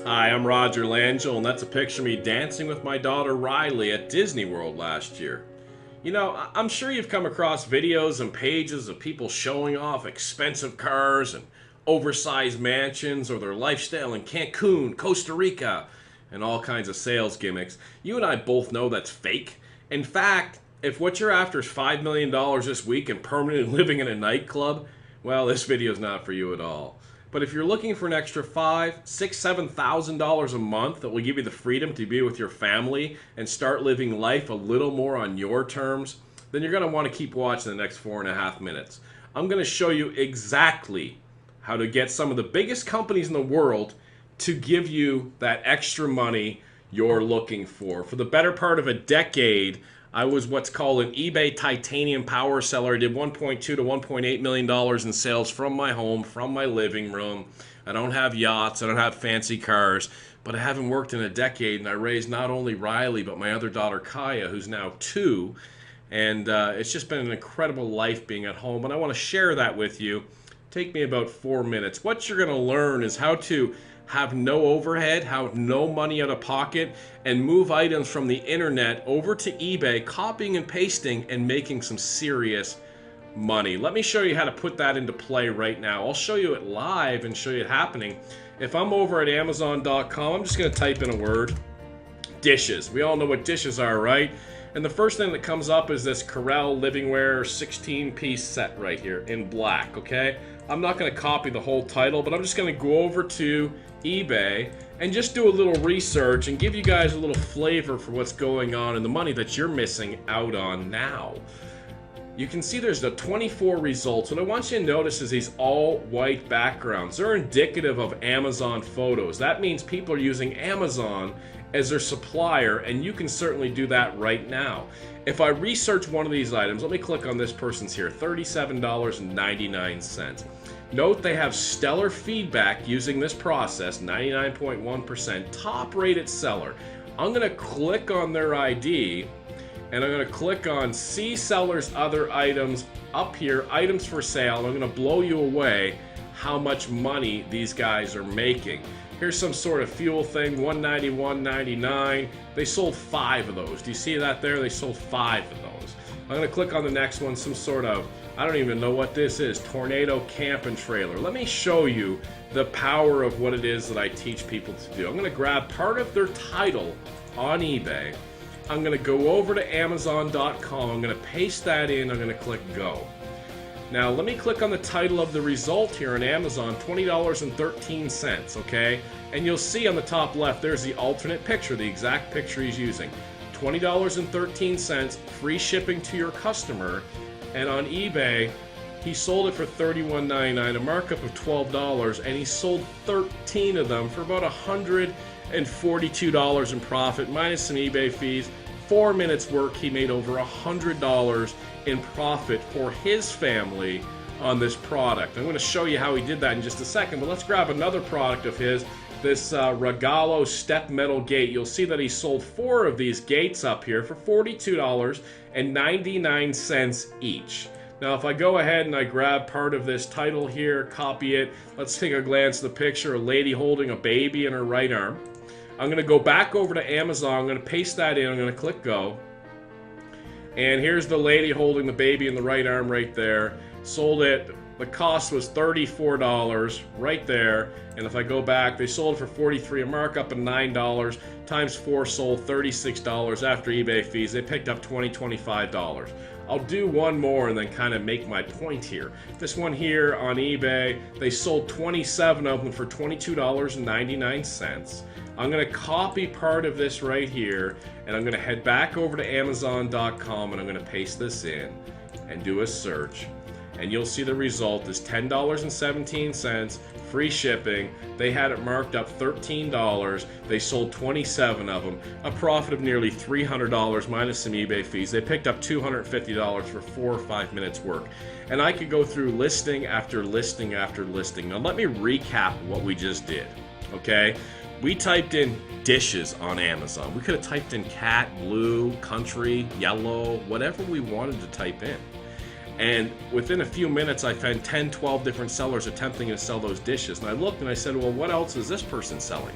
Hi, I'm Roger Langell, and that's a picture of me dancing with my daughter Riley at Disney World last year. You know, I'm sure you've come across videos and pages of people showing off expensive cars and oversized mansions or their lifestyle in Cancun, Costa Rica, and all kinds of sales gimmicks. You and I both know that's fake. In fact, if what you're after is $5 million this week and permanently living in a nightclub, well, this video is not for you at all. But if you're looking for an extra five, six, $7,000 a month that will give you the freedom to be with your family and start living life a little more on your terms, then you're going to want to keep watching the next 4.5 minutes. I'm going to show you exactly how to get some of the biggest companies in the world to give you that extra money you're looking for. For the better part of a decade, I was what's called an eBay titanium power seller. I did $1.2 to $1.8 million in sales from my home, from my living room. I don't have yachts, I don't have fancy cars, but I haven't worked in a decade, and I raised not only Riley, but my other daughter Kaya, who's now 2. And it's just been an incredible life being at home, and I want to share that with you. Take me about 4 minutes. What you're going to learn is how to have no overhead, have no money out of pocket, and move items from the internet over to eBay, copying and pasting and making some serious money. Let me show you how to put that into play right now. I'll show you it live and show you it happening. If I'm over at Amazon.com, I'm just going to type in a word, dishes. We all know what dishes are, right? And the first thing that comes up is this Corel Livingware 16-piece set right here in black, okay? I'm not going to copy the whole title, but I'm just going to go over to eBay and just do a little research and give you guys a little flavor for what's going on and the money that you're missing out on now. You can see there's the 24 results. What I want you to notice is these all white backgrounds. They're indicative of Amazon photos. That means people are using Amazon as their supplier, and you can certainly do that right now. If I research one of these items, let me click on this person's here, $37.99. Note they have stellar feedback using this process, 99.1%, top rated seller. I'm gonna click on their ID, and I'm gonna click on see seller's other items up here, items for sale, and I'm gonna blow you away how much money these guys are making. Here's some sort of fuel thing, $191.99. They sold 5 of those. Do you see that there? They sold 5 of those. I'm gonna click on the next one, some sort of, I don't even know what this is, Tornado Camp and Trailer. Let me show you the power of what it is that I teach people to do. I'm gonna grab part of their title on eBay. I'm gonna go over to Amazon.com. I'm gonna paste that in. I'm gonna click go. Now let me click on the title of the result here on Amazon, $20.13, okay? And you'll see on the top left, there's the alternate picture, the exact picture he's using. $20.13, free shipping to your customer, and on eBay, he sold it for $31.99, a markup of $12, and he sold 13 of them for about $142 in profit, minus some eBay fees. 4 minutes work, he made over $100 in profit for his family on this product. I'm going to show you how he did that in just a second, but let's grab another product of his, this Regalo step metal gate. You'll see that he sold 4 of these gates up here for $42.99 each. Now if I go ahead and I grab part of this title here, copy it, let's take a glance at the picture, a lady holding a baby in her right arm. I'm going to go back over to Amazon, I'm going to paste that in, I'm going to click go. And here's the lady holding the baby in the right arm right there. Sold it, the cost was $34 right there. And if I go back, they sold it for $43, a markup of $9, times 4 sold $36 after eBay fees. They picked up $20, $25. I'll do one more and then kind of make my point here. This one here on eBay, they sold 27 of them for $22.99. I'm going to copy part of this right here, and I'm going to head back over to Amazon.com, and I'm going to paste this in and do a search. And you'll see the result is $10.17, free shipping. They had it marked up $13. They sold 27 of them, a profit of nearly $300 minus some eBay fees. They picked up $250 for 4 or 5 minutes work. And I could go through listing after listing after listing. Now let me recap what we just did, okay? We typed in dishes on Amazon. We could have typed in cat, blue, country, yellow, whatever we wanted to type in. And within a few minutes, I found 10, 12 different sellers attempting to sell those dishes. And I looked and I said, well, what else is this person selling?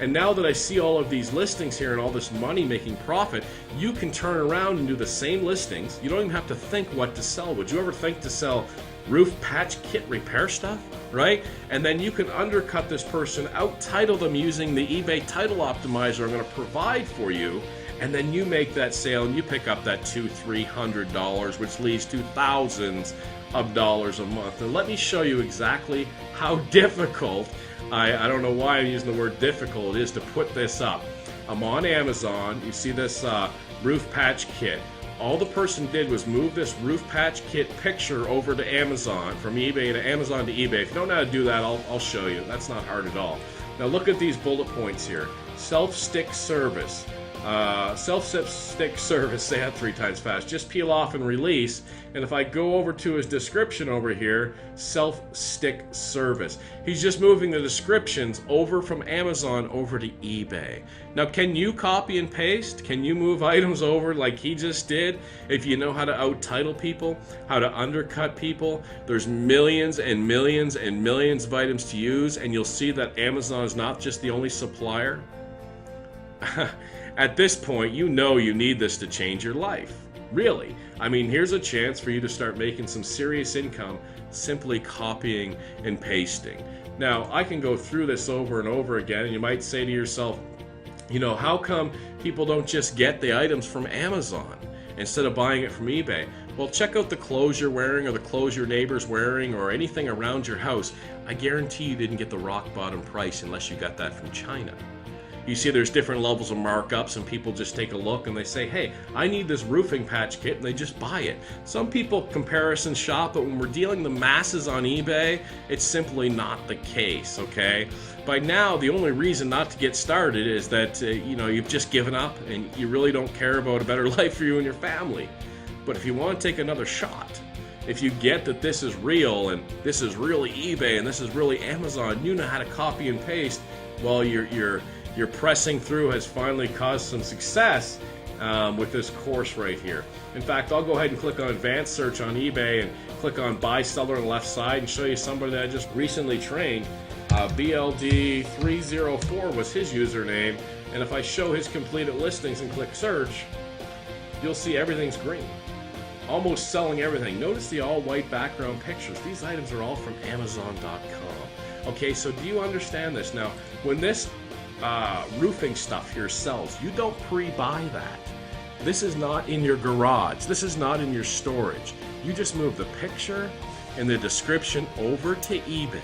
And now that I see all of these listings here and all this money making profit, you can turn around and do the same listings. You don't even have to think what to sell. Would you ever think to sell roof patch kit repair stuff, right? And then you can undercut this person, out-title them using the eBay title optimizer I'm going to provide for you, and then you make that sale and you pick up that $200-300, which leads to thousands of dollars a month. And let me show you exactly how difficult, I don't know why I'm using the word difficult, it is to put this up. I'm on Amazon. You see this roof patch kit. All the person did was move this roof patch kit picture over to Amazon, from eBay to Amazon to eBay. If you don't know how to do that, I'll show you. That's not hard at all. Now look at these bullet points here. Self-stick service. Self-stick service, say that 3 times fast. Just peel off and release. And if I go over to his description over here, self-stick service. He's just moving the descriptions over from Amazon over to eBay. Now, can you copy and paste? Can you move items over like he just did? If you know how to out-title people, how to undercut people, there's millions and millions and millions of items to use, and you'll see that Amazon is not just the only supplier. At this point, you know you need this to change your life. Really. I mean, here's a chance for you to start making some serious income simply copying and pasting. Now, I can go through this over and over again, and you might say to yourself, you know, how come people don't just get the items from Amazon instead of buying it from eBay? Well, check out the clothes you're wearing or the clothes your neighbor's wearing or anything around your house. I guarantee you didn't get the rock bottom price unless you got that from China. You see there's different levels of markups, and people just take a look and they say, hey, I need this roofing patch kit, and they just buy it. Some people comparison shop, but when we're dealing the masses on eBay, it's simply not the case, okay? By now, the only reason not to get started is that you know, you've just given up and you really don't care about a better life for you and your family. But if you want to take another shot, if you get that this is real and this is really eBay and this is really Amazon, you know how to copy and paste, well, your pressing through has finally caused some success with this course right here. In fact, I'll go ahead and click on advanced search on eBay and click on buy seller on the left side and show you somebody that I just recently trained. BLD304 was his username, and if I show his completed listings and click search, you'll see everything's green. Almost selling everything. Notice the all white background pictures. These items are all from Amazon.com. Okay, so do you understand this? Now, when this roofing stuff here sells, you don't pre-buy that. This is not in your garage. This is not in your storage. You just move the picture and the description over to eBay.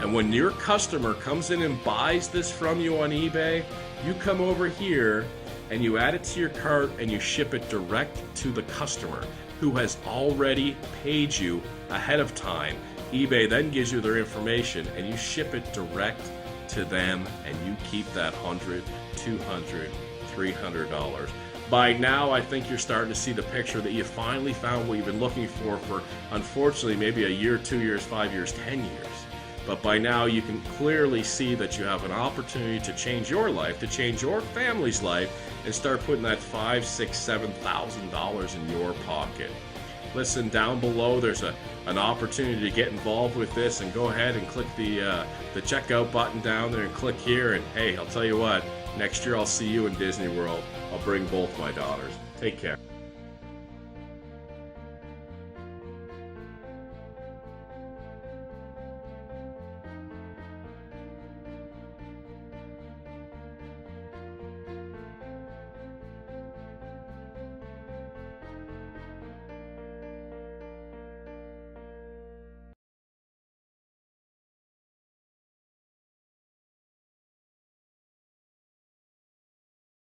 And when your customer comes in and buys this from you on eBay, you come over here and you add it to your cart and you ship it direct to the customer who has already paid you ahead of time. eBay then gives you their information and you ship it direct to them, and you keep that $100, $200, $300. By now, I think you're starting to see the picture that you finally found what you've been looking for unfortunately, maybe a year, 2 years, 5 years, 10 years. But by now, you can clearly see that you have an opportunity to change your life, to change your family's life, and start putting that $5,000, $6,000, $7,000 in your pocket. Listen, down below there's an opportunity to get involved with this, and go ahead and click the checkout button down there and click here, and hey, I'll tell you what, next year I'll see you in Disney World. I'll bring both my daughters. Take care.